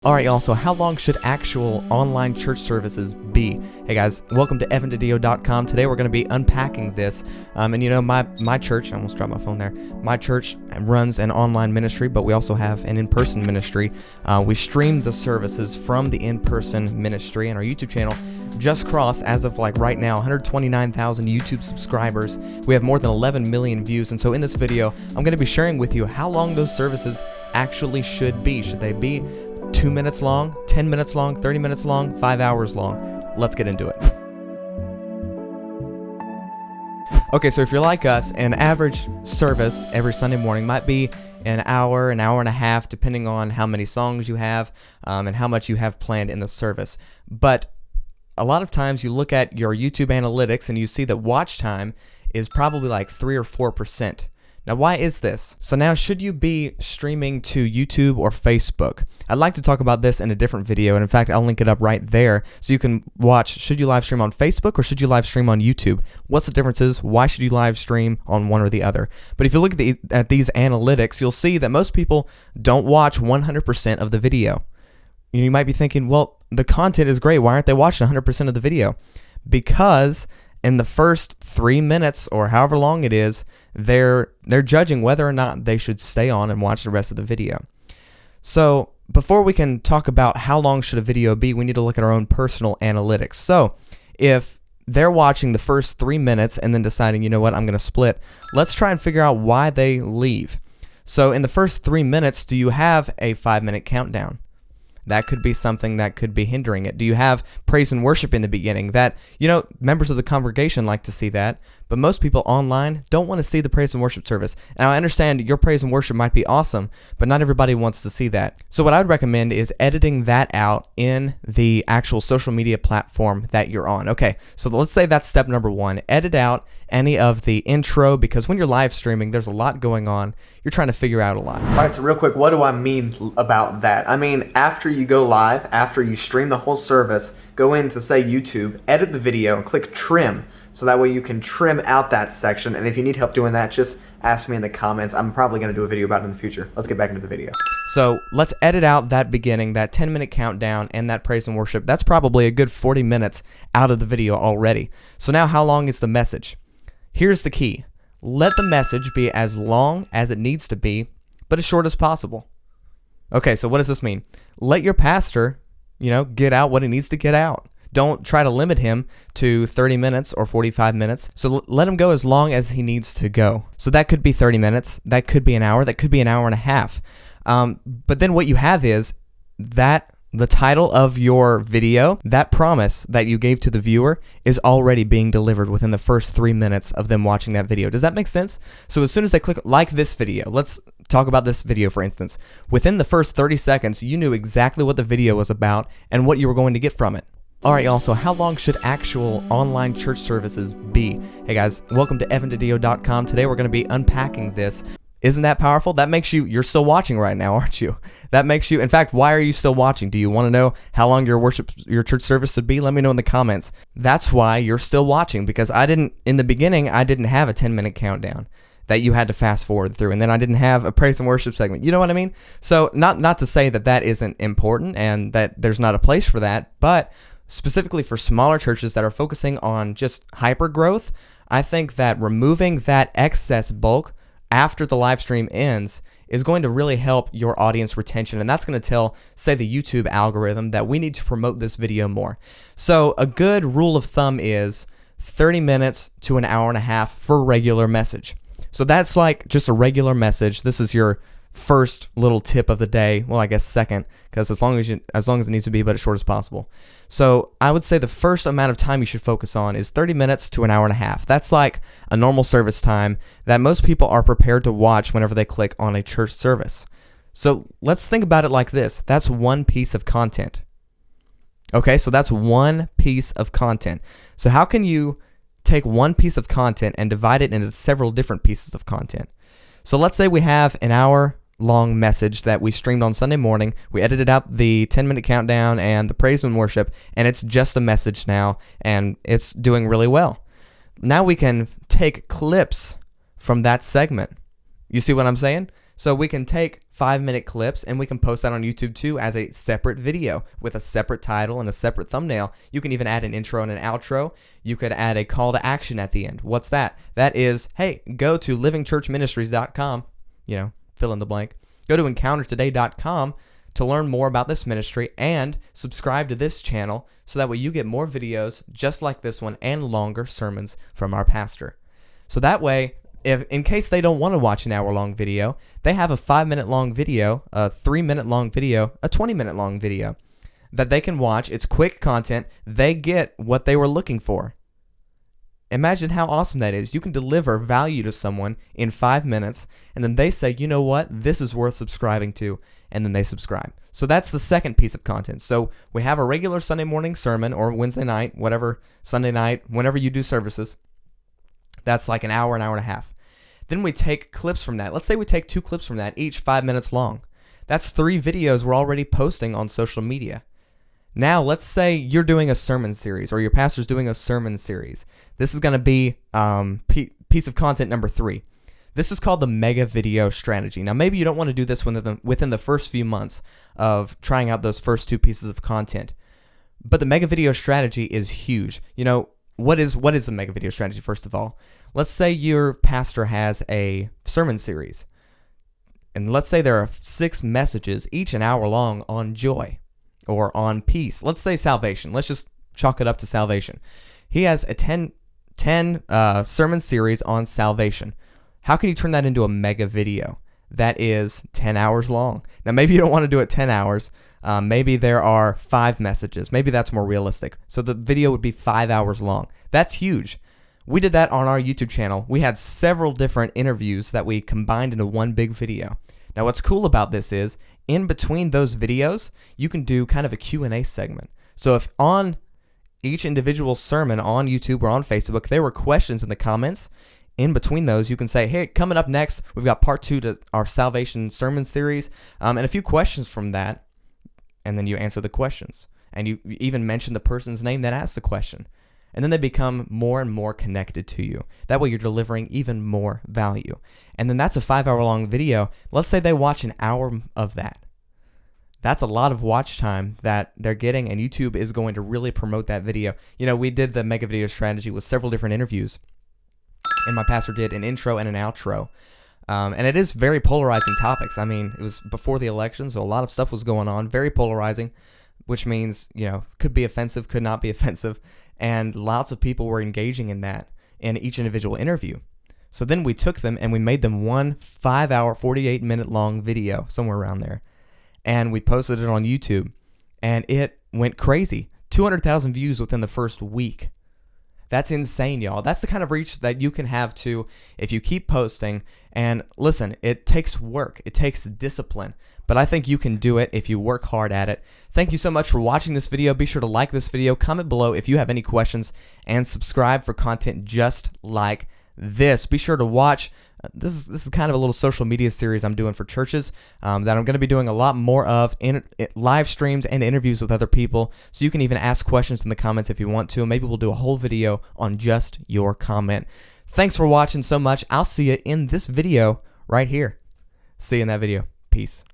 Alright y'all, so how long should actual online church services be? Hey guys, welcome to DiDio.com. Today we're going to be unpacking this. And you know, my church, I almost dropped my phone there, my church runs an online ministry, but we also have an in-person ministry. We stream the services from the in-person ministry, and our YouTube channel just crossed, as of like right now, 129,000 YouTube subscribers. We have more than 11 million views, and so in this video, I'm going to be sharing with you how long those services actually should be. Should they be 2 minutes long, 10 minutes long, 30 minutes long, 5 hours long? Let's get into it. Okay, so if you're like us, an average service every Sunday morning might be an hour and a half, depending on how many songs you have and how much you have planned in the service. But a lot of times you look at your YouTube analytics and you see that watch time is probably like 3 or 4%. Now, why is this? So now, should you be streaming to YouTube or Facebook? I'd like to talk about this in a different video, and in fact, I'll link it up right there so you can watch. Should you live stream on Facebook or should you live stream on YouTube? What's the differences? Why should you live stream on one or the other? But if you look at these analytics, you'll see that most people don't watch 100% of the video. You might be thinking, well, the content is great. Why aren't they watching 100% of the video? Because in the first 3 minutes or however long it is, they're judging whether or not they should stay on and watch the rest of the video. So before we can talk about how long should a video be, we need to look at our own personal analytics. So if they're watching the first 3 minutes and then deciding, you know what, I'm going to split, let's try and figure out why they leave. So in the first 3 minutes, do you have a 5-minute countdown? That could be something that could be hindering it. Do you have praise and worship in the beginning? That, you know, members of the congregation like to see that, but most people online don't want to see the praise and worship service. Now, I understand your praise and worship might be awesome, but not everybody wants to see that. So what I would recommend is editing that out in the actual social media platform that you're on. Okay, so let's say that's step number 1. Edit out any of the intro, because when you're live streaming, there's a lot going on. You're trying to figure out a lot. All right, so real quick, what do I mean about that? I mean, after you go live, after you stream the whole service, go into, say, YouTube, edit the video, and click trim. So that way you can trim out that section. And if you need help doing that, just ask me in the comments. I'm probably going to do a video about it in the future. Let's get back into the video. So let's edit out that beginning, that 10-minute countdown, and that praise and worship. That's probably a good 40 minutes out of the video already. So now, how long is the message? Here's the key. Let the message be as long as it needs to be, but as short as possible. Okay, so what does this mean? Let your pastor, get out what he needs to get out. Don't try to limit him to 30 minutes or 45 minutes. So let him go as long as he needs to go. So that could be 30 minutes. That could be an hour. That could be an hour and a half. But then what you have is that the title of your video, that promise that you gave to the viewer, is already being delivered within the first 3 minutes of them watching that video. Does that make sense? So as soon as they click like this video, let's talk about this video for instance. Within the first 30 seconds, you knew exactly what the video was about and what you were going to get from it. Alright y'all, so how long should actual online church services be? Hey guys, welcome to DiDio.com. Today we're going to be unpacking this. Isn't that powerful? That makes you're still watching right now, aren't you? That makes you, in fact, why are you still watching? Do you want to know how long your church service should be? Let me know in the comments. That's why you're still watching, because in the beginning, I didn't have a 10-minute countdown that you had to fast forward through, and then I didn't have a praise and worship segment. You know what I mean? So not to say that isn't important and that there's not a place for that, but specifically for smaller churches that are focusing on just hyper growth, I think that removing that excess bulk after the live stream ends is going to really help your audience retention, and that's going to tell, say, the YouTube algorithm that we need to promote this video more. So a good rule of thumb is 30 minutes to an hour and a half for a regular message. So that's like just a regular message. This is your first little tip of the day. Well, I guess second, because as long as it needs to be, but as short as possible. So I would say the first amount of time you should focus on is 30 minutes to an hour and a half. That's like a normal service time that most people are prepared to watch whenever they click on a church service. So let's think about it like this. That's one piece of content. Okay, so that's one piece of content. So how can you take one piece of content and divide it into several different pieces of content? So let's say we have an hour-long message that we streamed on Sunday morning. We edited out the 10-minute countdown and the praise and worship, and it's just a message now, and it's doing really well. Now we can take clips from that segment. You see what I'm saying? So we can take 5-minute clips, and we can post that on YouTube too as a separate video with a separate title and a separate thumbnail. You can even add an intro and an outro. You could add a call to action at the end. What's that? That is, hey, go to livingchurchministries.com, fill in the blank. Go to encountertoday.com to learn more about this ministry and subscribe to this channel so that way you get more videos just like this one and longer sermons from our pastor. So that way, if in case they don't want to watch an hour-long video, they have a 5-minute long video, a 3-minute long video, a 20-minute long video that they can watch. It's quick content. They get what they were looking for. Imagine how awesome that is. You can deliver value to someone in 5 minutes, and then they say, you know what, this is worth subscribing to, and then they subscribe. So that's the second piece of content. So we have a regular Sunday morning sermon, or Wednesday night, whatever, Sunday night, whenever you do services. That's like an hour and a half. Then we take clips from that. Let's say we take 2 clips from that, each 5 minutes long. That's 3 videos we're already posting on social media. Now, let's say you're doing a sermon series, or your pastor's doing a sermon series. This is going to be piece of content number 3. This is called the mega video strategy. Now, maybe you don't want to do this within the first few months of trying out those first 2 pieces of content. But the mega video strategy is huge. What is the mega video strategy, first of all? Let's say your pastor has a sermon series. And let's say there are 6 messages, each an hour long, on joy or on peace. Let's say salvation. Let's just chalk it up to salvation. He has a 10 sermon series on salvation. How can you turn that into a mega video that is 10 hours long? Now, maybe you don't want to do it 10 hours. Maybe there are 5 messages. Maybe that's more realistic. So the video would be 5 hours long. That's huge. We did that on our YouTube channel. We had several different interviews that we combined into one big video. Now, what's cool about this is, in between those videos, you can do kind of a Q&A segment. So if on each individual sermon on YouTube or on Facebook, there were questions in the comments, in between those, you can say, hey, coming up next, we've got part 2 to our salvation sermon series, and a few questions from that, and then you answer the questions. And you even mention the person's name that asked the question. And then they become more and more connected to you. That way you're delivering even more value. And then that's a 5-hour-long video. Let's say they watch an hour of that. That's a lot of watch time that they're getting, and YouTube is going to really promote that video. We did the mega video strategy with several different interviews, and my pastor did an intro and an outro. And it is very polarizing topics. I mean, it was before the election, so a lot of stuff was going on, very polarizing, which means, could be offensive, could not be offensive. And lots of people were engaging in that in each individual interview. So then we took them and we made them one 5-hour, 48-minute long video, somewhere around there. And we posted it on YouTube. And it went crazy. 200,000 views within the first week. That's insane, y'all. That's the kind of reach that you can have too if you keep posting. And listen, it takes work. It takes discipline. But I think you can do it if you work hard at it. Thank you so much for watching this video. Be sure to like this video, comment below if you have any questions, and subscribe for content just like this. Be sure to watch. This is kind of a little social media series I'm doing for churches that I'm going to be doing a lot more of, live streams and interviews with other people. So you can even ask questions in the comments if you want to. Maybe we'll do a whole video on just your comment. Thanks for watching so much. I'll see you in this video right here. See you in that video. Peace.